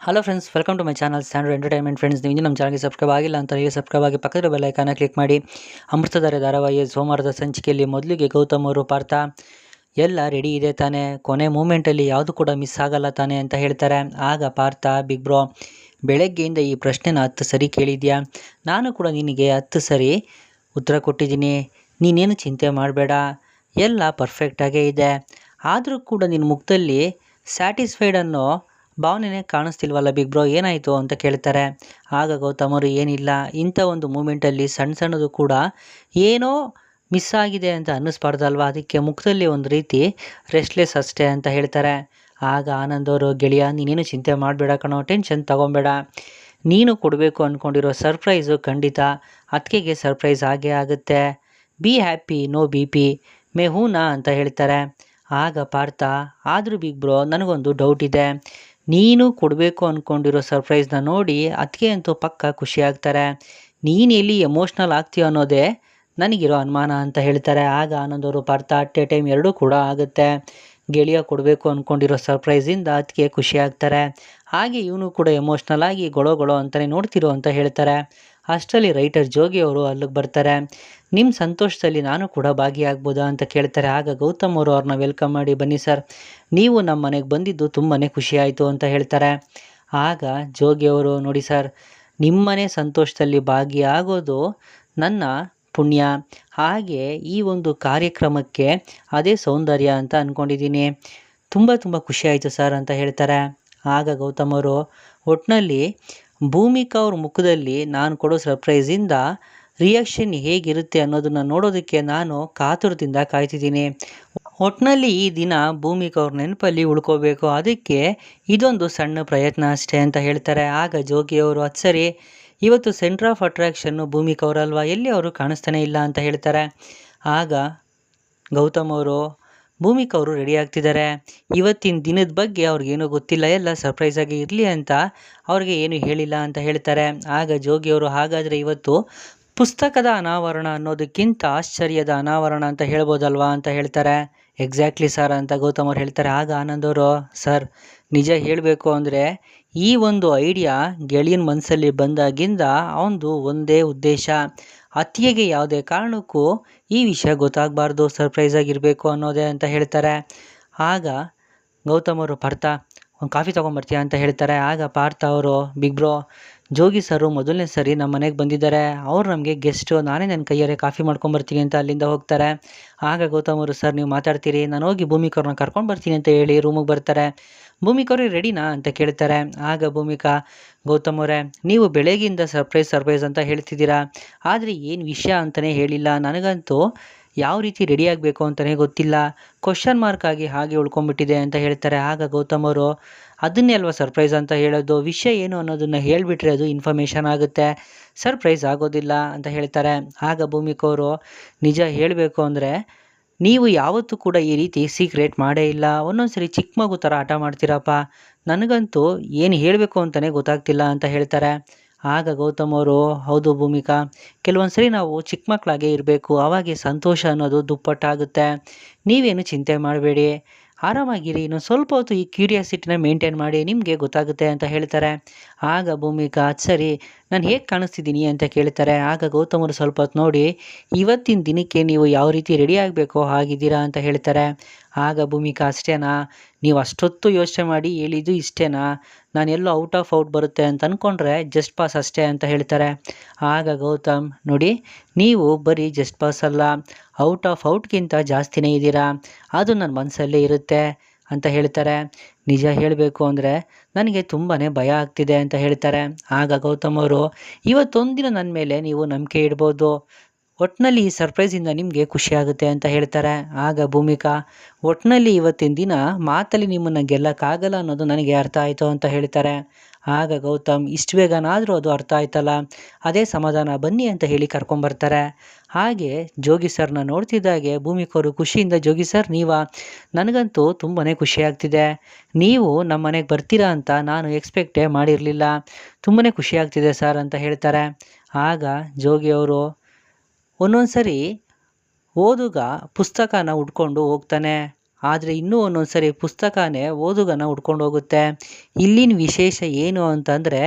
Hello friends, welcome to my channel standard entertainment. Friends, ನೀವು ನಮ್ಮ ಚಾನಲ್ಗೆ ಸಬ್ಸ್ಕ್ರೈಬ್ ಆಗಿಲ್ಲ ಅಂತ ಹೇಳಿ ಸಬ್ಸ್ಕ್ರೈಬ್ ಆಗಿ ಪಕ್ಕದ ಬೆಲ್ ಐಕಾನ ಕ್ಲಿಕ್ ಮಾಡಿ. ಅಮೃತಧಾರೆ ಧಾರಾವಾಹಿಯ ಸೋಮವಾರದ ಸಂಚಿಕೆಯಲ್ಲಿ ಮೊದಲಿಗೆ ಗೌತಮ್ ಅವರು ಪಾರ್ಥ ಎಲ್ಲ ರೆಡಿ ಇದೆ ತಾನೆ, ಕೊನೆ ಮೂಮೆಂಟಲ್ಲಿ ಯಾವುದು ಕೂಡ ಮಿಸ್ ಆಗಲ್ಲ ತಾನೆ ಅಂತ ಹೇಳ್ತಾರೆ. ಆಗ ಪಾರ್ಥ, ಬಿಗ್ ಬ್ರೋ, ಬೆಳಗ್ಗೆಯಿಂದ ಈ ಪ್ರಶ್ನೆನ 10 ಸರಿ ಕೇಳಿದ್ಯಾ. ನಾನು ಕೂಡ ನಿನಗೆ 10 ಸರಿ ಉತ್ತರ ಕೊಟ್ಟಿದ್ದೀನಿ. ನೀನೇನು ಚಿಂತೆ ಮಾಡಬೇಡ, ಎಲ್ಲ ಪರ್ಫೆಕ್ಟಾಗೇ ಇದೆ. ಆದರೂ ಕೂಡ ನಿನ್ನ ಮುಖದಲ್ಲಿ ಸ್ಯಾಟಿಸ್ಫೈಡ್ ಅನ್ನೋ ಭಾವನೆನೇ ಕಾಣಿಸ್ತಿಲ್ವಲ್ಲ ಬಿಗ್ ಬ್ರೋ, ಏನಾಯಿತು ಅಂತ ಕೇಳ್ತಾರೆ. ಆಗ ಗೌತಮ್ ಅವರು, ಏನಿಲ್ಲ, ಇಂಥ ಒಂದು ಮೂಮೆಂಟಲ್ಲಿ ಸಣ್ಣದು ಕೂಡ ಏನೋ ಮಿಸ್ ಆಗಿದೆ ಅಂತ ಅನ್ನಿಸ್ಬಾರ್ದಲ್ವ, ಅದಕ್ಕೆ ಮುಖದಲ್ಲಿ ಒಂದು ರೀತಿ ರೆಸ್ಟ್ಲೆಸ್ ಅಷ್ಟೇ ಅಂತ ಹೇಳ್ತಾರೆ. ಆಗ ಆನಂದ್ ಅವರು, ಗೆಳೆಯ ನೀನೇನು ಚಿಂತೆ ಮಾಡಬೇಡ ಕಣೋ, ಟೆನ್ಷನ್ ತಗೊಬೇಡ. ನೀನು ಕೊಡಬೇಕು ಅಂದ್ಕೊಂಡಿರೋ ಸರ್ಪ್ರೈಸು ಖಂಡಿತ ಅತ್ತಿಗೆಗೆ ಸರ್ಪ್ರೈಸ್ ಆಗೇ ಆಗುತ್ತೆ. Be happy, no B P, ಮೇ ಹೂನಾ ಅಂತ ಹೇಳ್ತಾರೆ. ಆಗ ಪಾರ್ಥ, ಆದರೂ ಬಿಗ್ ಬ್ರೋ, ನನಗೊಂದು ಡೌಟ್ ಇದೆ. ನೀನು ಕೊಡಬೇಕು ಅಂದ್ಕೊಂಡಿರೋ ಸರ್ಪ್ರೈಸ್ನ ನೋಡಿ ಅದಕ್ಕೆ ಅಂತೂ ಪಕ್ಕ ಖುಷಿ ಆಗ್ತಾರೆ. ನೀನು ಎಲ್ಲಿ ಎಮೋಷ್ನಲ್ ಆಗ್ತೀಯೋ ಅನ್ನೋದೇ ನನಗಿರೋ ಅನುಮಾನ ಅಂತ ಹೇಳ್ತಾರೆ. ಆಗ ಆನಂದ್ ಅವರು, ಪಾರ್ಥ, ಅಟ್ ಎ ಟೈಮ್ ಎರಡೂ ಕೂಡ ಆಗುತ್ತೆ. ಗೆಳೆಯ ಕೊಡಬೇಕು ಅಂದ್ಕೊಂಡಿರೋ ಸರ್ಪ್ರೈಸಿಂದ ಅದಕ್ಕೆ ಖುಷಿ ಆಗ್ತಾರೆ, ಹಾಗೆ ಇವನು ಕೂಡ ಎಮೋಷ್ನಲ್ ಆಗಿ ಗೊಳೋ ಅಂತಲೇ ನೋಡ್ತಿರೋ ಅಂತ ಹೇಳ್ತಾರೆ. ಅಷ್ಟರಲ್ಲಿ ರೈಟರ್ ಜೋಗಿ ಅವರು ಅಲ್ಲಿಗೆ ಬರ್ತಾರೆ. ನಿಮ್ಮ ಸಂತೋಷದಲ್ಲಿ ನಾನು ಕೂಡ ಭಾಗಿಯಾಗ್ಬೋದಾ ಅಂತ ಕೇಳ್ತಾರೆ. ಆಗ ಗೌತಮ್ ಅವರು ಅವ್ರನ್ನ ವೆಲ್ಕಮ್ ಮಾಡಿ, ಬನ್ನಿ ಸರ್, ನೀವು ನಮ್ಮ ಮನೆಗೆ ಬಂದಿದ್ದು ತುಂಬಾ ಖುಷಿ ಆಯಿತು ಅಂತ ಹೇಳ್ತಾರೆ. ಆಗ ಜೋಗಿ ಅವರು, ನೋಡಿ ಸರ್, ನಿಮ್ಮನೆ ಸಂತೋಷದಲ್ಲಿ ಭಾಗಿಯಾಗೋದು ನನ್ನ ಪುಣ್ಯ, ಹಾಗೆ ಈ ಒಂದು ಕಾರ್ಯಕ್ರಮಕ್ಕೆ ಅದೇ ಸೌಂದರ್ಯ ಅಂತ ಅಂದ್ಕೊಂಡಿದ್ದೀನಿ. ತುಂಬ ಖುಷಿ ಆಯಿತು ಸರ್ ಅಂತ ಹೇಳ್ತಾರೆ. ಆಗ ಗೌತಮ್ ಅವರು, ಒಟ್ಟಿನಲ್ಲಿ ಭೂಮಿಕಾ ಅವ್ರ ಮುಖದಲ್ಲಿ ನಾನು ಕೊಡೋ ಸರ್ಪ್ರೈಸಿಂದ ರಿಯಾಕ್ಷನ್ ಹೇಗಿರುತ್ತೆ ಅನ್ನೋದನ್ನು ನೋಡೋದಕ್ಕೆ ನಾನು ಕಾತುರದಿಂದ ಕಾಯ್ತಿದ್ದೀನಿ. ಒಟ್ಟಿನಲ್ಲಿ ಈ ದಿನ ಭೂಮಿಕಾ ಅವ್ರ ನೆನಪಲ್ಲಿ ಉಳ್ಕೋಬೇಕು, ಅದಕ್ಕೆ ಇದೊಂದು ಸಣ್ಣ ಪ್ರಯತ್ನ ಅಷ್ಟೇ ಅಂತ ಹೇಳ್ತಾರೆ. ಆಗ ಜೋಗಿಯವರು, ಅದು ಸರಿ, ಇವತ್ತು ಸೆಂಟರ್ ಆಫ್ ಅಟ್ರಾಕ್ಷನ್ನು ಭೂಮಿಕಾ ಅವರಲ್ವಾ, ಎಲ್ಲಿ ಅವರು ಕಾಣಿಸ್ತಾನೆ ಇಲ್ಲ ಅಂತ ಹೇಳ್ತಾರೆ. ಆಗ ಗೌತಮ್ ಅವರು, ಭೂಮಿಕಾ ಅವರು ರೆಡಿ ಆಗ್ತಿದ್ದಾರೆ. ಇವತ್ತಿನ ದಿನದ ಬಗ್ಗೆ ಅವ್ರಿಗೇನೂ ಗೊತ್ತಿಲ್ಲ, ಎಲ್ಲ ಸರ್ಪ್ರೈಸಾಗಿ ಇರಲಿ ಅಂತ ಅವ್ರಿಗೆ ಏನು ಹೇಳಿಲ್ಲ ಅಂತ ಹೇಳ್ತಾರೆ. ಆಗ ಜೋಗಿಯವರು, ಹಾಗಾದರೆ ಇವತ್ತು ಪುಸ್ತಕದ ಅನಾವರಣ ಅನ್ನೋದಕ್ಕಿಂತ ಆಶ್ಚರ್ಯದ ಅನಾವರಣ ಅಂತ ಹೇಳ್ಬೋದಲ್ವಾ ಅಂತ ಹೇಳ್ತಾರೆ. ಎಕ್ಸಾಕ್ಟ್ಲಿ ಸರ್ ಅಂತ ಗೌತಮ್ ಅವ್ರು ಹೇಳ್ತಾರೆ. ಆಗ ಆನಂದ್ ಅವರು, ಸರ್, ನಿಜ ಹೇಳಬೇಕು ಅಂದರೆ ಈ ಒಂದು ಐಡಿಯಾ ಗೆಳೆಯನ ಮನಸ್ಸಲ್ಲಿ ಬಂದಾಗಿಂದ ಅವನದು ಒಂದೇ ಉದ್ದೇಶ, ಅತ್ತಿಗೆಗೆ ಯಾವುದೇ ಕಾರಣಕ್ಕೂ ಈ ವಿಷಯ ಗೊತ್ತಾಗಬಾರ್ದು, ಸರ್ಪ್ರೈಸಾಗಿರಬೇಕು ಅನ್ನೋದೇ ಅಂತ ಹೇಳ್ತಾರೆ. ಆಗ ಗೌತಮ್ ಅವರು, ಪಾರ್ಥ, ಒಂದು ಕಾಫಿ ತೊಗೊಂಬರ್ತೀಯ ಅಂತ ಹೇಳ್ತಾರೆ. ಆಗ ಪಾರ್ಥ ಅವರು, ಬಿಗ್ ಬ್ರೋ, ಜೋಗಿ ಸರು ಮೊದಲನೇ ಸರಿ ನಮ್ಮ ಮನೆಗೆ ಬಂದಿದ್ದಾರೆ, ಅವ್ರು ನಮಗೆ ಗೆಸ್ಟು, ನಾನೇ ನನ್ನ ಕೈಯಾರೆ ಕಾಫಿ ಮಾಡ್ಕೊಂಬರ್ತೀನಿ ಅಂತ ಅಲ್ಲಿಂದ ಹೋಗ್ತಾರೆ. ಆಗ ಗೌತಮ್ ಅವರು, ಸರ್ ನೀವು ಮಾತಾಡ್ತೀರಿ, ನಾನು ಹೋಗಿ ಭೂಮಿಕಾ ಅವ್ರನ್ನ ಕರ್ಕೊಂಡು ಬರ್ತೀನಿ ಅಂತ ಹೇಳಿ ರೂಮಿಗೆ ಬರ್ತಾರೆ. ಭೂಮಿಕಾ ಅವ್ರಿಗೆ ರೆಡಿನಾ ಅಂತ ಕೇಳ್ತಾರೆ. ಆಗ ಭೂಮಿಕಾ, ಗೌತಮ್ ಅವರೇ, ನೀವು ಬೆಳಗ್ಗಿಂದ ಸರ್ಪ್ರೈಸ್ ಅಂತ ಹೇಳ್ತಿದ್ದೀರಾ, ಆದರೆ ಏನು ವಿಷಯ ಅಂತಲೇ ಹೇಳಿಲ್ಲ, ನನಗಂತೂ ಯಾವ ರೀತಿ ರೆಡಿ ಆಗಬೇಕು ಅಂತಲೇ ಗೊತ್ತಿಲ್ಲ, ಕ್ವಶನ್ ಮಾರ್ಕ್ ಆಗಿ ಹಾಗೆ ಉಳ್ಕೊಂಡ್ಬಿಟ್ಟಿದೆ ಅಂತ ಹೇಳ್ತಾರೆ. ಆಗ ಗೌತಮ್ ಅವರು, ಅದನ್ನೇ ಅಲ್ವಾ ಸರ್ಪ್ರೈಸ್ ಅಂತ ಹೇಳೋದು, ವಿಷಯ ಏನು ಅನ್ನೋದನ್ನು ಹೇಳಿಬಿಟ್ರೆ ಅದು ಇನ್ಫಾರ್ಮೇಷನ್ ಆಗುತ್ತೆ, ಸರ್ಪ್ರೈಸ್ ಆಗೋದಿಲ್ಲ ಅಂತ ಹೇಳ್ತಾರೆ. ಆಗ ಭೂಮಿಕಾ ಅವರು, ನಿಜ ಹೇಳಬೇಕು ಅಂದರೆ ನೀವು ಯಾವತ್ತೂ ಕೂಡ ಈ ರೀತಿ ಸೀಕ್ರೆಟ್ ಮಾಡೇ ಇಲ್ಲ, ಒಂದೊಂದು ಸರಿ ಚಿಕ್ಕ ಮಗು ಥರ ಆಟ ಮಾಡ್ತೀರಪ್ಪ, ನನಗಂತೂ ಏನು ಹೇಳಬೇಕು ಅಂತಲೇ ಗೊತ್ತಾಗ್ತಿಲ್ಲ ಅಂತ ಹೇಳ್ತಾರೆ. ಆಗ ಗೌತಮ್ ಅವರು, ಹೌದು ಭೂಮಿಕಾ, ಕೆಲವೊಂದು ಸರಿ ನಾವು ಚಿಕ್ಕ ಮಕ್ಕಳಾಗೇ ಇರಬೇಕು, ಆವಾಗೆ ಸಂತೋಷ ಅನ್ನೋದು ದುಪ್ಪಟ್ಟಾಗುತ್ತೆ, ನೀವೇನು ಚಿಂತೆ ಮಾಡಬೇಡಿ, ಆರಾಮಾಗಿರಿ, ಇನ್ನೊಂದು ಸ್ವಲ್ಪ ಹೊತ್ತು ಈ ಕ್ಯೂರಿಯಾಸಿಟಿನ ಮೇಂಟೈನ್ ಮಾಡಿ, ನಿಮಗೆ ಗೊತ್ತಾಗುತ್ತೆ ಅಂತ ಹೇಳ್ತಾರೆ. ಆಗ ಭೂಮಿಕಾ, ಸರಿ, ನಾನು ಹೇಗೆ ಕಾಣಿಸ್ತಿದ್ದೀನಿ ಅಂತ ಕೇಳ್ತಾರೆ. ಆಗ ಗೌತಮ್ ಅವರು ಸ್ವಲ್ಪ ಹೊತ್ತು ನೋಡಿ, ಇವತ್ತಿನ ದಿನಕ್ಕೆ ನೀವು ಯಾವ ರೀತಿ ರೆಡಿ ಆಗಬೇಕೋ ಹಾಗಿದ್ದೀರಾ ಅಂತ ಹೇಳ್ತಾರೆ. ಆಗ ಭೂಮಿಕಾ, ಅಷ್ಟೇನಾ, ನೀವು ಅಷ್ಟೊತ್ತು ಯೋಚನೆ ಮಾಡಿ ಹೇಳಿದ್ದು ಇಷ್ಟೇನಾ, ನಾನೆಲ್ಲೋ ಔಟ್ ಬರುತ್ತೆ ಅಂತ ಅಂದ್ಕೊಂಡ್ರೆ ಜಸ್ಟ್ ಪಾಸ್ ಅಷ್ಟೇ ಅಂತ ಹೇಳ್ತಾರೆ. ಆಗ ಗೌತಮ್, ನೋಡಿ, ನೀವು ಬರೀ ಜಸ್ಟ್ ಪಾಸ್ ಅಲ್ಲ, ಔಟ್ಗಿಂತ ಜಾಸ್ತಿನೇ ಇದ್ದೀರಾ, ಅದು ನನ್ನ ಮನಸ್ಸಲ್ಲೇ ಇರುತ್ತೆ ಅಂತ ಹೇಳ್ತಾರೆ. ನಿಜ ಹೇಳಬೇಕು ಅಂದರೆ ನನಗೆ ತುಂಬಾ ಭಯ ಆಗ್ತಿದೆ ಅಂತ ಹೇಳ್ತಾರೆ. ಆಗ ಗೌತಮ್ ಅವರು, ಇವತ್ತೊಂದಿನ ನನ್ನ ಮೇಲೆ ನೀವು ನಂಬಿಕೆ ಇಡ್ಬೋದು, ಒಟ್ಟಿನಲ್ಲಿ ಈ ಸರ್ಪ್ರೈಸಿಂದ ನಿಮಗೆ ಖುಷಿ ಆಗುತ್ತೆ ಅಂತ ಹೇಳ್ತಾರೆ. ಆಗ ಭೂಮಿಕಾ, ಒಟ್ಟಿನಲ್ಲಿ ಇವತ್ತಿನ ದಿನ ಮಾತಲ್ಲಿ ನಿಮ್ಮನ್ನು ಗೆಲ್ಲಕ್ಕಾಗಲ್ಲ ಅನ್ನೋದು ನನಗೆ ಅರ್ಥ ಆಯಿತು ಅಂತ ಹೇಳ್ತಾರೆ. ಆಗ ಗೌತಮ್, ಇಷ್ಟು ಬೇಗನಾದರೂ ಅದು ಅರ್ಥ ಆಯ್ತಲ್ಲ, ಅದೇ ಸಮಾಧಾನ, ಬನ್ನಿ ಅಂತ ಹೇಳಿ ಕರ್ಕೊಂಬರ್ತಾರೆ. ಹಾಗೆ ಜೋಗಿ ಸರ್ನ ನೋಡ್ತಿದ್ದಾಗೆ ಭೂಮಿಕಾ ಅವರು ಖುಷಿಯಿಂದ, ಜೋಗಿ ಸರ್ ನೀವಾ, ನನಗಂತೂ ತುಂಬಾ ಖುಷಿ ಆಗ್ತಿದೆ, ನೀವು ನಮ್ಮ ಮನೆಗೆ ಬರ್ತೀರಾ ಅಂತ ನಾನು ಎಕ್ಸ್ಪೆಕ್ಟೇ ಮಾಡಿರಲಿಲ್ಲ, ತುಂಬಾ ಖುಷಿ ಆಗ್ತಿದೆ ಸರ್ ಅಂತ ಹೇಳ್ತಾರೆ. ಆಗ ಜೋಗಿ ಅವರು, ಒಂದೊಂದು ಸರಿ ಓದುಗ ಪುಸ್ತಕನ ಉಟ್ಕೊಂಡು ಹೋಗ್ತಾನೆ, ಆದರೆ ಇನ್ನೂ ಒಂದೊಂದ್ಸರಿ ಪುಸ್ತಕನೇ ಓದುಗನ ಹುಡ್ಕೊಂಡು ಹೋಗುತ್ತೆ. ಇಲ್ಲಿನ ವಿಶೇಷ ಏನು ಅಂತಂದರೆ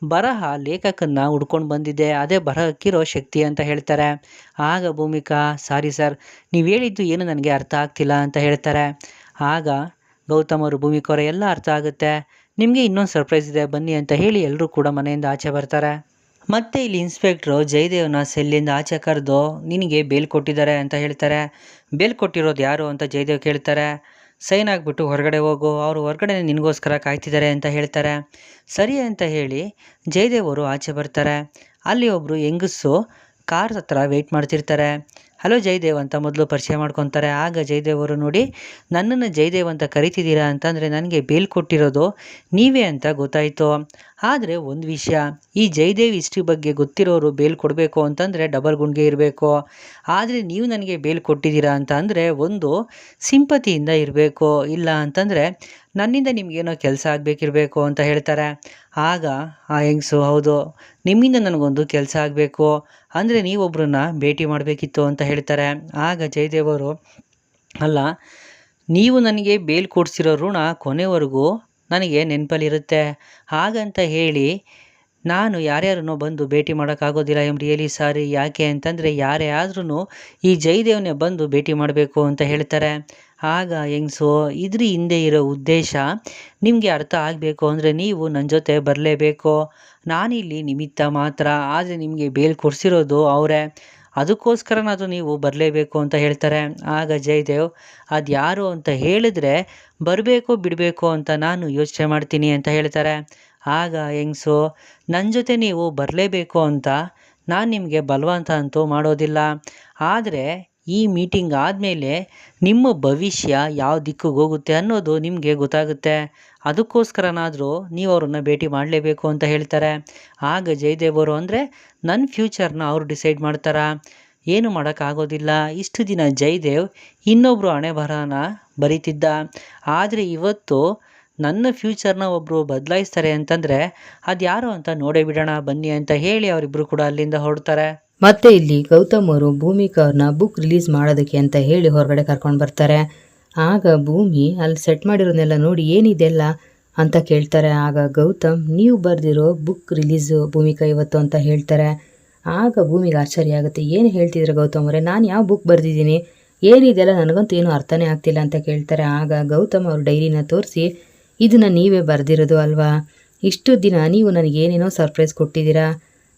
ಬರಹ ಲೇಖಕನ್ನ ಹುಡ್ಕೊಂಡು ಬಂದಿದೆ, ಅದೇ ಬರಹಕ್ಕಿರೋ ಶಕ್ತಿ ಅಂತ ಹೇಳ್ತಾರೆ. ಆಗ ಭೂಮಿಕಾ, ಸಾರಿ ಸರ್, ನೀವು ಹೇಳಿದ್ದು ಏನು ನನಗೆ ಅರ್ಥ ಆಗ್ತಿಲ್ಲ ಅಂತ ಹೇಳ್ತಾರೆ. ಆಗ ಗೌತಮ್ ಅವರು ಭೂಮಿಕಾ ಅವರ ಎಲ್ಲ ಅರ್ಥ ಆಗುತ್ತೆ, ನಿಮಗೆ ಇನ್ನೊಂದು ಸರ್ಪ್ರೈಸ್ ಇದೆ ಬನ್ನಿ ಅಂತ ಹೇಳಿ ಎಲ್ಲರೂ ಕೂಡ ಮನೆಯಿಂದ ಆಚೆ ಬರ್ತಾರೆ. ಮತ್ತೆ ಇಲ್ಲಿ ಇನ್ಸ್ಪೆಕ್ಟ್ರು ಜಯದೇವ್ನ ಸೆಲ್ಲಿಂದ ಆಚೆ ಕರೆದು ನಿನಗೆ ಬೇಲ್ ಕೊಟ್ಟಿದ್ದಾರೆ ಅಂತ ಹೇಳ್ತಾರೆ. ಬೇಲ್ ಕೊಟ್ಟಿರೋದು ಯಾರು ಅಂತ ಜಯದೇವ್ ಕೇಳ್ತಾರೆ. ಸೈನ್ ಆಗಿಬಿಟ್ಟು ಹೊರಗಡೆ ಹೋಗು, ಅವರು ಹೊರಗಡೆ ನಿನಗೋಸ್ಕರ ಕಾಯ್ತಿದ್ದಾರೆ ಅಂತ ಹೇಳ್ತಾರೆ. ಸರಿ ಅಂತ ಹೇಳಿ ಜಯದೇವ್ ಅವರು ಆಚೆ ಬರ್ತಾರೆ. ಅಲ್ಲಿ ಒಬ್ಬರು ಹೆಂಗಸು ಕಾರ್ ಹತ್ರ ವೆಯ್ಟ್ ಮಾಡ್ತಿರ್ತಾರೆ. ಹಲೋ ಜಯದೇವ್ ಅಂತ ಮೊದಲು ಪರಿಚಯ ಮಾಡ್ಕೊತಾರೆ. ಆಗ ಜಯದೇವ್ ಅವರು ನೋಡಿ, ನನ್ನನ್ನು ಜಯದೇವ್ ಅಂತ ಕರಿತಿದ್ದೀರಾ ಅಂತಂದರೆ ನನಗೆ ಬೇಲ್ ಕೊಟ್ಟಿರೋದು ನೀವೇ ಅಂತ ಗೊತ್ತಾಯಿತು. ಆದರೆ ಒಂದು ವಿಷಯ, ಈ ಜಯದೇವ್ ಹಿಸ್ಟ್ರಿ ಬಗ್ಗೆ ಗೊತ್ತಿರೋರು ಬೇಲ್ ಕೊಡಬೇಕು ಅಂತಂದರೆ ಡಬಲ್ ಗುಂಡಿಗೆ ಇರಬೇಕು. ಆದರೆ ನೀವು ನನಗೆ ಬೇಲ್ ಕೊಟ್ಟಿದ್ದೀರಾ ಅಂತ ಅಂದರೆ ಒಂದು ಸಿಂಪತಿಯಿಂದ ಇರಬೇಕು, ಇಲ್ಲ ಅಂತಂದರೆ ನನ್ನಿಂದ ನಿಮಗೇನೋ ಕೆಲಸ ಆಗಬೇಕಿರಬೇಕು ಅಂತ ಹೇಳ್ತಾರೆ. ಆಗ ಆ ಹೆಂಗಸು, ಹೌದು, ನಿಮ್ಮಿಂದ ನನಗೊಂದು ಕೆಲಸ ಆಗಬೇಕು, ಅಂದರೆ ನೀವೊಬ್ಬರನ್ನ ಭೇಟಿ ಮಾಡಬೇಕಿತ್ತು ಅಂತ ಹೇಳ್ತಾರೆ. ಆಗ ಜಯದೇವ್ ಅವರು, ಅಲ್ಲ, ನೀವು ನನಗೆ ಬೇಲ್ ಕೊಡಿಸಿರೋ ಋಣ ಕೊನೆವರೆಗೂ ನನಗೆ ನೆನಪಲ್ಲಿರುತ್ತೆ. ಹಾಗಂತ ಹೇಳಿ ನಾನು ಯಾರ್ಯಾರನ್ನೋ ಬಂದು ಭೇಟಿ ಮಾಡೋಕ್ಕಾಗೋದಿಲ್ಲ. Really sorry. ಯಾಕೆ ಅಂತಂದರೆ ಯಾರೇ ಆದ್ರೂ ಈ ಜಯದೇವ್ನೇ ಬಂದು ಭೇಟಿ ಮಾಡಬೇಕು ಅಂತ ಹೇಳ್ತಾರೆ. ಆಗ ಹೆಂಗಸು, ಇದ್ರ ಹಿಂದೆ ಇರೋ ಉದ್ದೇಶ ನಿಮಗೆ ಅರ್ಥ ಆಗಬೇಕು ಅಂದರೆ ನೀವು ನನ್ನ ಜೊತೆ ಬರಲೇಬೇಕು. ನಾನಿಲ್ಲಿ ನಿಮಿತ್ತ ಮಾತ್ರ, ಆದರೆ ನಿಮಗೆ ಬೇಲ್ ಕೊಡಿಸಿರೋದು ಅವರೇ, ಅದಕ್ಕೋಸ್ಕರನಾದರೂ ನೀವು ಬರಲೇಬೇಕು ಅಂತ ಹೇಳ್ತಾರೆ. ಆಗ ಜಯದೇವ್, ಅದು ಯಾರು ಅಂತ ಹೇಳಿದ್ರೆ ಬರಬೇಕು ಬಿಡಬೇಕು ಅಂತ ನಾನು ಯೋಚನೆ ಮಾಡ್ತೀನಿ ಅಂತ ಹೇಳ್ತಾರೆ. ಆಗ ಹೆಂಗಸು, ನನ್ನ ಜೊತೆ ನೀವು ಬರಲೇಬೇಕು ಅಂತ ನಾನು ನಿಮಗೆ ಬಲವಂತ ಅಂತೂ ಮಾಡೋದಿಲ್ಲ, ಆದರೆ ಈ ಮೀಟಿಂಗ್ ಆದಮೇಲೆ ನಿಮ್ಮ ಭವಿಷ್ಯ ಯಾವ ದಿಕ್ಕಿಗೆ ಹೋಗುತ್ತೆ ಅನ್ನೋದು ನಿಮಗೆ ಗೊತ್ತಾಗುತ್ತೆ, ಅದಕ್ಕೋಸ್ಕರನಾದರೂ ನೀವು ಅವ್ರನ್ನ ಭೇಟಿ ಮಾಡಲೇಬೇಕು ಅಂತ ಹೇಳ್ತಾರೆ. ಆಗ ಜಯದೇವ್ ಅವರು, ಅಂದರೆ ನನ್ನ ಫ್ಯೂಚರ್ನ ಅವರು ಡಿಸೈಡ್ ಮಾಡ್ತಾರಾ? ಏನು ಮಾಡೋಕ್ಕಾಗೋದಿಲ್ಲ. ಇಷ್ಟು ದಿನ ಜಯದೇವ್ ಇನ್ನೊಬ್ಬರು ಹಣೆ ಬರಹನ ಬರೀತಿದ್ದ, ಆದರೆ ಇವತ್ತು ನನ್ನ ಫ್ಯೂಚರ್ನ ಒಬ್ಬರು ಬದಲಾಯಿಸ್ತಾರೆ ಅಂತಂದರೆ ಅದು ಯಾರು ಅಂತ ನೋಡೇ ಬಿಡೋಣ ಬನ್ನಿ ಅಂತ ಹೇಳಿ ಅವರಿಬ್ಬರು ಕೂಡ ಅಲ್ಲಿಂದ ಹೊರಡ್ತಾರೆ. ಮತ್ತೆ ಇಲ್ಲಿ ಗೌತಮ್ ಅವರು ಭೂಮಿಕಾ ಅವ್ರನ್ನ ಬುಕ್ ರಿಲೀಸ್ ಮಾಡೋದಕ್ಕೆ ಅಂತ ಹೇಳಿ ಹೊರಗಡೆ ಕರ್ಕೊಂಡು ಬರ್ತಾರೆ. ಆಗ ಭೂಮಿ ಅಲ್ಲಿ ಸೆಟ್ ಮಾಡಿರೋದನ್ನೆಲ್ಲ ನೋಡಿ ಏನಿದೆಲ್ಲ ಅಂತ ಕೇಳ್ತಾರೆ. ಆಗ ಗೌತಮ್, ನೀವು ಬರೆದಿರೋ ಬುಕ್ ರಿಲೀಸು ಭೂಮಿಕಾ ಇವತ್ತು ಅಂತ ಹೇಳ್ತಾರೆ. ಆಗ ಭೂಮಿಗೆ ಆಶ್ಚರ್ಯ ಆಗುತ್ತೆ, ಏನು ಹೇಳ್ತಿದ್ರೆ ಗೌತಮ್ ಅವರೇ, ನಾನು ಯಾವ ಬುಕ್ ಬರೆದಿದ್ದೀನಿ, ಏನಿದೆಲ್ಲ ನನಗಂತೂ ಏನು ಅರ್ಥನೇ ಆಗ್ತಿಲ್ಲ ಅಂತ ಕೇಳ್ತಾರೆ. ಆಗ ಗೌತಮ್ ಅವ್ರ ಡೈರಿನ ತೋರಿಸಿ, ಇದನ್ನು ನೀವೇ ಬರೆದಿರೋದು ಅಲ್ವಾ, ಇಷ್ಟು ದಿನ ನೀವು ನನಗೇನೇನೋ ಸರ್ಪ್ರೈಸ್ ಕೊಟ್ಟಿದ್ದೀರಾ,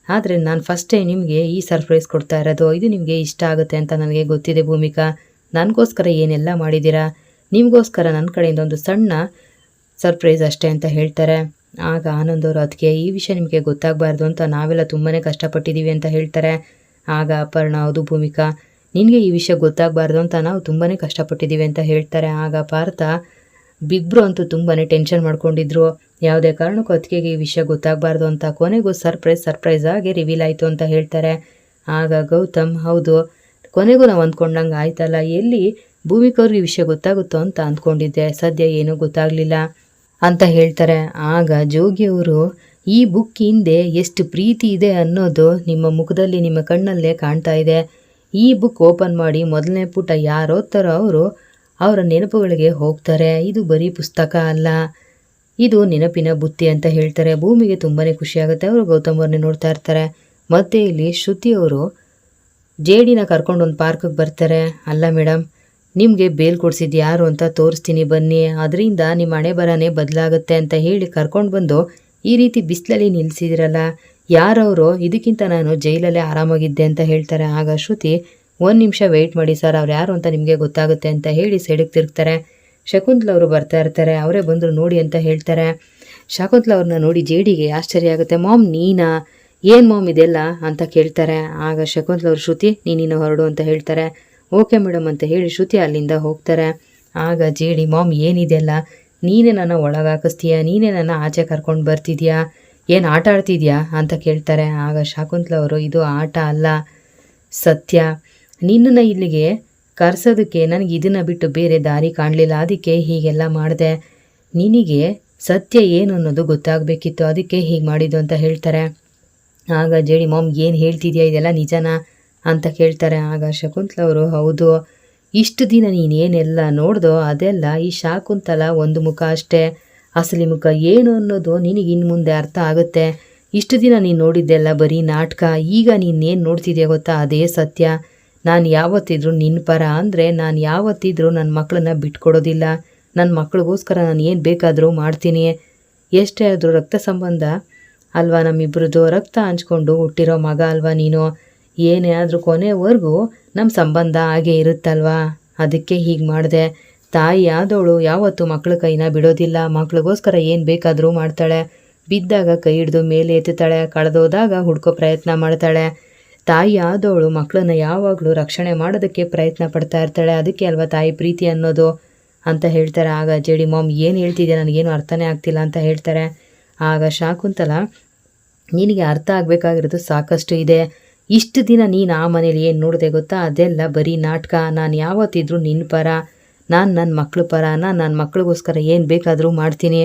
ಆದರೆ ನಾನು ಫಸ್ಟ್ ಟೈಮ್ ನಿಮಗೆ ಈ ಸರ್ಪ್ರೈಸ್ ಕೊಡ್ತಾ ಇರೋದು, ಇದು ನಿಮಗೆ ಇಷ್ಟ ಆಗುತ್ತೆ ಅಂತ ನನಗೆ ಗೊತ್ತಿದೆ ಭೂಮಿಕಾ, ನನಗೋಸ್ಕರ ಏನೆಲ್ಲ ಮಾಡಿದ್ದೀರಾ, ನಿಮಗೋಸ್ಕರ ನನ್ನ ಕಡೆಯಿಂದ ಒಂದು ಸಣ್ಣ ಸರ್ಪ್ರೈಸ್ ಅಷ್ಟೇ ಅಂತ ಹೇಳ್ತಾರೆ. ಆಗ ಆನಂದ್ ಅವರು, ಅದಕ್ಕೆ ಈ ವಿಷಯ ನಿಮಗೆ ಗೊತ್ತಾಗಬಾರ್ದು ಅಂತ ನಾವೆಲ್ಲ ತುಂಬಾ ಕಷ್ಟಪಟ್ಟಿದ್ದೀವಿ ಅಂತ ಹೇಳ್ತಾರೆ. ಆಗ ಅಪರ್ಣ, ಹೌದು ಭೂಮಿಕಾ, ನಿನಗೆ ಈ ವಿಷಯ ಗೊತ್ತಾಗಬಾರ್ದು ಅಂತ ನಾವು ತುಂಬಾ ಕಷ್ಟಪಟ್ಟಿದ್ದೀವಿ ಅಂತ ಹೇಳ್ತಾರೆ. ಆಗ ಪಾರ್ಥ, ಬಿಗ್ಬ್ರು ಅಂತೂ ತುಂಬಾ ಟೆನ್ಷನ್ ಮಾಡ್ಕೊಂಡಿದ್ರು, ಯಾವುದೇ ಕಾರಣಕ್ಕೂ ಅದಕ್ಕೆ ಈ ವಿಷಯ ಗೊತ್ತಾಗಬಾರ್ದು ಅಂತ, ಕೊನೆಗೂ ಸರ್ಪ್ರೈಸ್ ಆಗಿ ರಿವೀಲ್ ಆಯಿತು ಅಂತ ಹೇಳ್ತಾರೆ. ಆಗ ಗೌತಮ್, ಹೌದು, ಕೊನೆಗೂ ನಾವು ಅಂದ್ಕೊಂಡಂಗೆ ಆಯ್ತಲ್ಲ, ಎಲ್ಲಿ ಭೂಮಿಕವ್ರಿಗೆ ಈ ವಿಷಯ ಗೊತ್ತಾಗುತ್ತೋ ಅಂತ ಅಂದ್ಕೊಂಡಿದ್ದೆ, ಸದ್ಯ ಏನೂ ಗೊತ್ತಾಗಲಿಲ್ಲ ಅಂತ ಹೇಳ್ತಾರೆ. ಆಗ ಜೋಗಿಯವರು, ಈ ಬುಕ್ ಹಿಂದೆ ಎಷ್ಟು ಪ್ರೀತಿ ಇದೆ ಅನ್ನೋದು ನಿಮ್ಮ ಮುಖದಲ್ಲಿ, ನಿಮ್ಮ ಕಣ್ಣಲ್ಲೇ ಕಾಣ್ತಾ ಇದೆ. ಈ ಬುಕ್ ಓಪನ್ ಮಾಡಿ ಮೊದಲನೇ ಪುಟ ಯಾರು ಓದ್ತಾರೋ ಅವರು ಅವರ ನೆನಪುಗಳಿಗೆ ಹೋಗ್ತಾರೆ. ಇದು ಬರೀ ಪುಸ್ತಕ ಅಲ್ಲ, ಇದು ನೆನಪಿನ ಬುತ್ತಿ ಅಂತ ಹೇಳ್ತಾರೆ. ಭೂಮಿಗೆ ತುಂಬಾ ಖುಷಿಯಾಗುತ್ತೆ. ಅವರು ಗೌತಮ್ ಅವ್ರನ್ನೇ ನೋಡ್ತಾ ಇರ್ತಾರೆ. ಮತ್ತೆ ಇಲ್ಲಿ ಶ್ರುತಿಯವರು ಜೇಡಿನ ಕರ್ಕೊಂಡು ಒಂದು ಪಾರ್ಕಿಗೆ ಬರ್ತಾರೆ. ಅಲ್ಲ ಮೇಡಮ್, ನಿಮಗೆ ಬೇಲ್ ಕೊಡಿಸಿದ್ದು ಯಾರು ಅಂತ ತೋರಿಸ್ತೀನಿ ಬನ್ನಿ, ಅದರಿಂದ ನಿಮ್ಮ ಹಣೆ ಬರನೇ ಬದಲಾಗುತ್ತೆ ಅಂತ ಹೇಳಿ ಕರ್ಕೊಂಡು ಬಂದು ಈ ರೀತಿ ಬಿಸಿಲಲ್ಲಿ ನಿಲ್ಲಿಸಿದಿರಲ್ಲ, ಯಾರವರು, ಇದಕ್ಕಿಂತ ನಾನು ಜೈಲಲ್ಲೇ ಆರಾಮಾಗಿದ್ದೆ ಅಂತ ಹೇಳ್ತಾರೆ. ಆಗ ಶ್ರುತಿ, 1 ನಿಮಿಷ ವೆಯ್ಟ್ ಮಾಡಿ ಸರ್, ಅವ್ರು ಯಾರು ಅಂತ ನಿಮಗೆ ಗೊತ್ತಾಗುತ್ತೆ ಅಂತ ಹೇಳಿ ಸೈಡಿಗೆ ತಿರುಗ್ತಾರೆ. ಶಕುಂತಲ ಅವರು ಬರ್ತಾ ಇರ್ತಾರೆ. ಅವರೇ ಬಂದರು ನೋಡಿ ಅಂತ ಹೇಳ್ತಾರೆ. ಶಕುಂತಲ ಅವ್ರನ್ನ ನೋಡಿ ಜೇಡಿಗೆ ಆಶ್ಚರ್ಯ ಆಗುತ್ತೆ. ಮಾಮ್ ನೀನಾ, ಏನು ಮಾಮ್ ಇದೆಲ್ಲ ಅಂತ ಕೇಳ್ತಾರೆ. ಆಗ ಶಕುಂತಲ ಅವರು, ಶ್ರುತಿ ನೀನಿನ್ನು ಹೊರಡು ಅಂತ ಹೇಳ್ತಾರೆ. ಓಕೆ ಮೇಡಮ್ ಅಂತ ಹೇಳಿ ಶ್ರುತಿ ಅಲ್ಲಿಂದ ಹೋಗ್ತಾರೆ. ಆಗ ಜೇಡಿ, ಮಾಮ್ ಏನಿದೆಲ್ಲ, ನೀನೇ ನನ್ನ ಒಳಗಾಕಿಸ್ತೀಯಾ, ನೀನೇ ನನ್ನ ಆಚೆ ಕರ್ಕೊಂಡು ಬರ್ತಿದ್ಯಾ, ಏನು ಆಟ ಆಡ್ತಿದ್ಯಾ ಅಂತ ಕೇಳ್ತಾರೆ. ಆಗ ಶಕುಂತಲ ಅವರು, ಇದು ಆಟ ಅಲ್ಲ, ಸತ್ಯ, ನಿನ್ನನ್ನು ಇಲ್ಲಿಗೆ ಕರ್ಸೋದಕ್ಕೆ ನನಗೆ ಇದನ್ನು ಬಿಟ್ಟು ಬೇರೆ ದಾರಿ ಕಾಣಲಿಲ್ಲ, ಅದಕ್ಕೆ ಹೀಗೆಲ್ಲ ಮಾಡಿದೆ, ನಿನಗೆ ಸತ್ಯ ಏನು ಅನ್ನೋದು ಗೊತ್ತಾಗಬೇಕಿತ್ತು, ಅದಕ್ಕೆ ಹೀಗೆ ಮಾಡಿದ್ದು ಅಂತ ಹೇಳ್ತಾರೆ. ಆಗ ಜೇಡಿ, ಮಾಮ್ ಏನು ಹೇಳ್ತಿದ್ಯಾ, ಇದೆಲ್ಲ ನಿಜನಾ ಅಂತ ಕೇಳ್ತಾರೆ. ಆಗ ಶಕುಂತಲ ಅವರು, ಹೌದು, ಇಷ್ಟು ದಿನ ನೀನೇನೆಲ್ಲ ನೋಡ್ದೋ ಅದೆಲ್ಲ ಈ ಶಾಕುಂತಲ ಒಂದು ಮುಖ ಅಷ್ಟೇ. ಅಸಲಿ ಮುಖ ಏನು ಅನ್ನೋದು ನಿನಗೆ ಇನ್ನು ಮುಂದೆ ಅರ್ಥ ಆಗುತ್ತೆ. ಇಷ್ಟು ದಿನ ನೀನು ನೋಡಿದ್ದೆಲ್ಲ ಬರೀ ನಾಟಕ. ಈಗ ನೀನೇನು ನೋಡ್ತಿದ್ಯಾ ಗೊತ್ತಾ, ಅದೇ ಸತ್ಯ. ನಾನು ಯಾವತ್ತಿದ್ರೂ ನಿನ್ನ ಪರ ಅಂದರೆ ನಾನು ಯಾವತ್ತಿದ್ರೂ ನನ್ನ ಮಕ್ಕಳನ್ನ ಬಿಟ್ಕೊಡೋದಿಲ್ಲ. ನನ್ನ ಮಕ್ಳಿಗೋಸ್ಕರ ನಾನು ಏನು ಬೇಕಾದರೂ ಮಾಡ್ತೀನಿ. ಎಷ್ಟೇ ಆದರೂ ರಕ್ತ ಸಂಬಂಧ ಅಲ್ವಾ, ನಮ್ಮಿಬ್ಬರದ್ದು ರಕ್ತ ಹಂಚ್ಕೊಂಡು ಹುಟ್ಟಿರೋ ಮಗ ಅಲ್ವಾ ನೀನು. ಏನೇ ಆದರೂ ಕೊನೆವರೆಗೂ ನಮ್ಮ ಸಂಬಂಧ ಹಾಗೇ ಇರುತ್ತಲ್ವಾ. ಅದಕ್ಕೆ ಹೀಗೆ ಮಾಡಿದೆ. ತಾಯಿ ಆದವಳು ಯಾವತ್ತೂ ಮಕ್ಕಳ ಕೈನ ಬಿಡೋದಿಲ್ಲ. ಮಕ್ಳಿಗೋಸ್ಕರ ಏನು ಬೇಕಾದರೂ ಮಾಡ್ತಾಳೆ. ಬಿದ್ದಾಗ ಕೈ ಹಿಡಿದು ಮೇಲೆ ಎತ್ತುತ್ತಾಳೆ, ಕಳೆದೋದಾಗ ಹುಡ್ಕೋ ಪ್ರಯತ್ನ ಮಾಡ್ತಾಳೆ. ತಾಯಿ ಆದವಳು ಮಕ್ಕಳನ್ನ ಯಾವಾಗಲೂ ರಕ್ಷಣೆ ಮಾಡೋದಕ್ಕೆ ಪ್ರಯತ್ನ ಪಡ್ತಾ ಇರ್ತಾಳೆ. ಅದಕ್ಕೆ ಅಲ್ವಾ ತಾಯಿ ಪ್ರೀತಿ ಅನ್ನೋದು ಅಂತ ಹೇಳ್ತಾರೆ. ಆಗ ಜೇಡಿ ಮಾಮ್ ಏನು ಹೇಳ್ತಿದ್ಯಾ, ನನಗೇನು ಅರ್ಥನೇ ಆಗ್ತಿಲ್ಲ ಅಂತ ಹೇಳ್ತಾರೆ. ಆಗ ಶಾಕುಂತಲ, ನಿನಗೆ ಅರ್ಥ ಆಗಬೇಕಾಗಿರೋದು ಸಾಕಷ್ಟು ಇದೆ. ಇಷ್ಟು ದಿನ ನೀನು ಆ ಮನೇಲಿ ಏನು ನೋಡಿದೆ ಗೊತ್ತಾ, ಅದೆಲ್ಲ ಬರೀ ನಾಟಕ. ನಾನು ಯಾವತ್ತಿದ್ರೂ ನಿನ್ನ ಪರ, ನಾನು ನನ್ನ ಮಕ್ಕಳ ಪರ, ನಾನು ನನ್ನ ಮಕ್ಳಿಗೋಸ್ಕರ ಏನು ಬೇಕಾದರೂ ಮಾಡ್ತೀನಿ.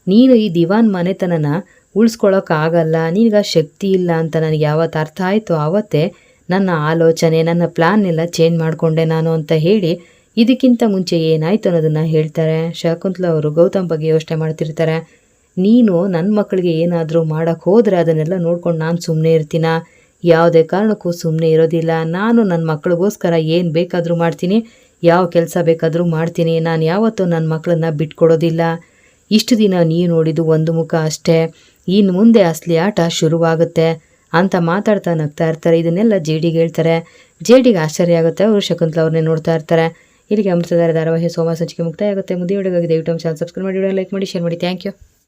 ನೀನು ಈ ದಿವಾನ್ ಮನೆತನನ ಉಳಿಸ್ಕೊಳ್ಳೋಕ್ಕಾಗಲ್ಲ, ನಿನಗೆ ಶಕ್ತಿ ಇಲ್ಲ ಅಂತ ನನಗೆ ಯಾವತ್ತು ಅರ್ಥ ಆಯಿತು ಆವತ್ತೇ ನನ್ನ ಆಲೋಚನೆ, ನನ್ನ ಪ್ಲ್ಯಾನ್ನೆಲ್ಲ ಚೇಂಜ್ ಮಾಡಿಕೊಂಡೆ ನಾನು ಅಂತ ಹೇಳಿ ಇದಕ್ಕಿಂತ ಮುಂಚೆ ಏನಾಯಿತು ಅನ್ನೋದನ್ನು ಹೇಳ್ತಾರೆ. ಶಕುಂತಲ ಅವರು ಗೌತಮ್ ಬಗ್ಗೆ ಯೋಚನೆ ಮಾಡ್ತಿರ್ತಾರೆ. ನೀನು ನನ್ನ ಮಕ್ಕಳಿಗೆ ಏನಾದರೂ ಮಾಡೋಕ್ಕೆ ಹೋದರೆ ಅದನ್ನೆಲ್ಲ ನೋಡ್ಕೊಂಡು ನಾನು ಸುಮ್ಮನೆ ಇರ್ತೀನ? ಯಾವುದೇ ಕಾರಣಕ್ಕೂ ಸುಮ್ಮನೆ ಇರೋದಿಲ್ಲ. ನಾನು ನನ್ನ ಮಕ್ಕಳಿಗೋಸ್ಕರ ಏನು ಬೇಕಾದರೂ ಮಾಡ್ತೀನಿ, ಯಾವ ಕೆಲಸ ಬೇಕಾದರೂ ಮಾಡ್ತೀನಿ. ನಾನು ಯಾವತ್ತೂ ನನ್ನ ಮಕ್ಕಳನ್ನ ಬಿಟ್ಕೊಡೋದಿಲ್ಲ. ಇಷ್ಟು ದಿನ ನೀವು ನೋಡಿದ್ದು ಒಂದು ಮುಖ ಅಷ್ಟೇ, ಇನ್ನು ಮುಂದೆ ಅಸಲಿ ಆಟ ಶುರುವಾಗುತ್ತೆ ಅಂತ ಮಾತಾಡ್ತಾ ನಗ್ತಾ ಇರ್ತಾರೆ. ಇದನ್ನೆಲ್ಲ ಜೇಡಿಗೆ ಹೇಳ್ತಾರೆ. ಜೇಡಿಗೆ ಆಶ್ಚರ್ಯ ಆಗುತ್ತೆ. ಅವರು ಶಕುಂತಲ ಅವ್ರನ್ನೇ ನೋಡ್ತಾ ಇರ್ತಾರೆ. ಇಲ್ಲಿಗೆ ಅಮೃತಧಾರೆ ಧಾರಾವಾಹಿ ಸೋಮವಾರ ಸಂಚಿಕೆ ಮುಕ್ತಾಯ ಆಗುತ್ತೆ. ಮುಂದೆ ವಿಡಿಯೋಗಾಗಿ ದಯವಿಟ್ಟು ಚಾನಲ್ ಸಬ್ಸ್ಕ್ರೈಬ್ ಮಾಡಿ, ಲೈಕ್ ಮಾಡಿ, ಶೇರ್ ಮಾಡಿ. Thank you.